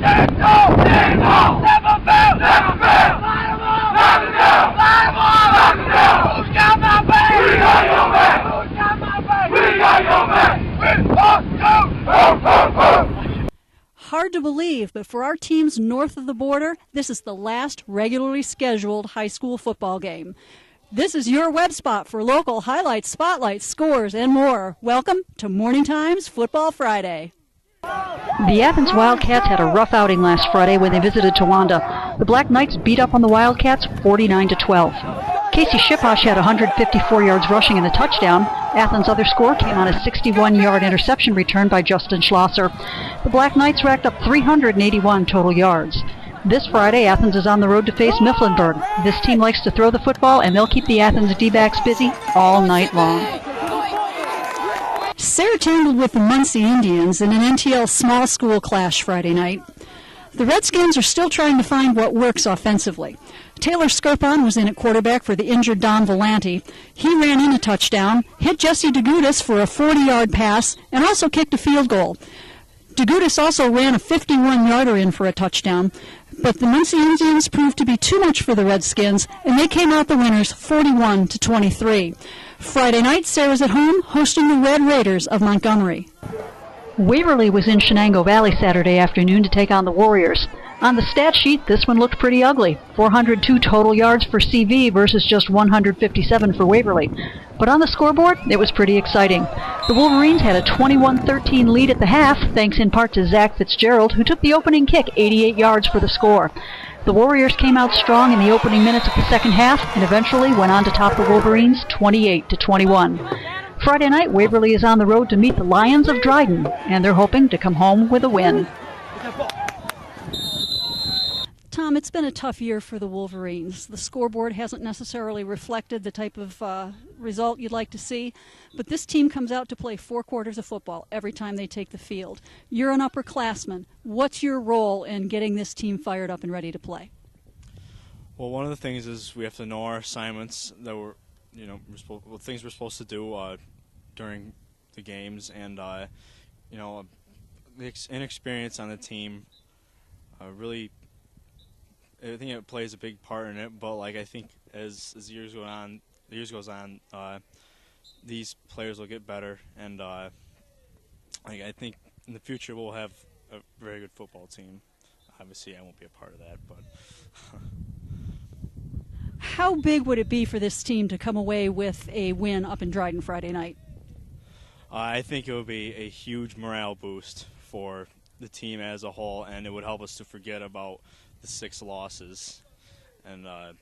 Hard to believe, but for our teams north of the border, this is the last regularly scheduled high school football game. This is your web spot for local highlights, spotlights, scores, and more. Welcome to Morning Times Football Friday. The Athens Wildcats had a rough outing last Friday when they visited Towanda. The Black Knights beat up on the Wildcats 49-12. Casey Shiposh had 154 yards rushing and a touchdown. Athens' other score came on a 61-yard interception return by Justin Schlosser. The Black Knights racked up 381 total yards. This Friday, Athens is on the road to face Mifflinburg. This team likes to throw the football, and they'll keep the Athens D-backs busy all night long. Sarah tangled with the Muncie Indians in an NTL small school clash Friday night. The Redskins are still trying to find what works offensively. Taylor Scarpon was in at quarterback for the injured Don Volante. He ran in a touchdown, hit Jesse DeGutis for a 40-yard pass, and also kicked a field goal. DeGutis also ran a 51-yarder in for a touchdown, but the Muncie Indians proved to be too much for the Redskins, and they came out the winners 41-23. Friday night, Sarah's at home hosting the Red Raiders of Montgomery. Waverly was in Shenango Valley Saturday afternoon to take on the Warriors. On the stat sheet, this one looked pretty ugly. 402 total yards for CV versus just 157 for Waverly. But on the scoreboard, it was pretty exciting. The Wolverines had a 21-13 lead at the half, thanks in part to Zach Fitzgerald, who took the opening kick 88 yards for the score. The Warriors came out strong in the opening minutes of the second half and eventually went on to top the Wolverines 28-21. Friday night, Waverly is on the road to meet the Lions of Dryden, and they're hoping to come home with a win. Tom, it's been a tough year for the Wolverines. The scoreboard hasn't necessarily reflected the type of result you'd like to see, but this team comes out to play 4 quarters of football every time they take the field. You're an upperclassman. What's your role in getting this team fired up and ready to play? Well, one of the things is we have to know our assignments that we're, things we're supposed to do during the games, and the inexperience on the team really. I think it plays a big part in it, but I think as years goes on, these players will get better, and I think in the future we'll have a very good football team. Obviously, I won't be a part of that, but. How big would it be for this team to come away with a win up in Dryden Friday night? I think it would be a huge morale boost for the team as a whole, and it would help us to forget about the 6 losses, and that's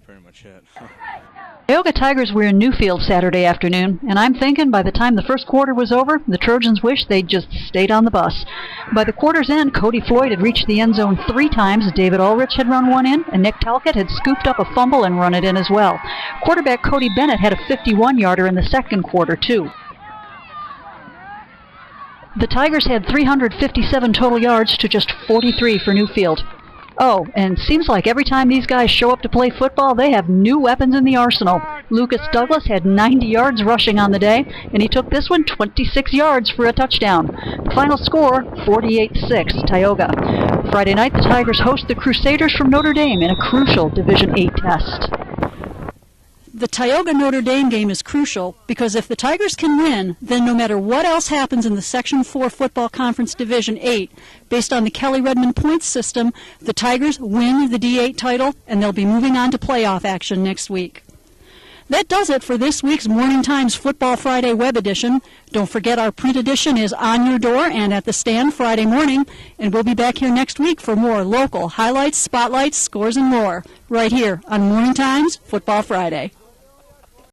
pretty much it. Tioga Tigers were in Newfield Saturday afternoon, and I'm thinking by the time the first quarter was over, the Trojans wished they'd just stayed on the bus. By the quarter's end, Cody Floyd had reached the end zone 3 times, David Ulrich had run one in, and Nick Talcott had scooped up a fumble and run it in as well. Quarterback Cody Bennett had a 51-yarder in the second quarter, too. The Tigers had 357 total yards to just 43 for Newfield. Oh, and seems like every time these guys show up to play football, they have new weapons in the arsenal. Lucas Douglas had 90 yards rushing on the day, and he took this one 26 yards for a touchdown. The final score, 48-6, Tioga. Friday night, the Tigers host the Crusaders from Notre Dame in a crucial Division VIII test. The Tioga-Notre Dame game is crucial because if the Tigers can win, then no matter what else happens in the Section 4 Football Conference Division 8, based on the Kelly-Redmond points system, the Tigers win the D8 title and they'll be moving on to playoff action next week. That does it for this week's Morning Times Football Friday web edition. Don't forget our print edition is on your door and at the stand Friday morning, and we'll be back here next week for more local highlights, spotlights, scores, and more, right here on Morning Times Football Friday.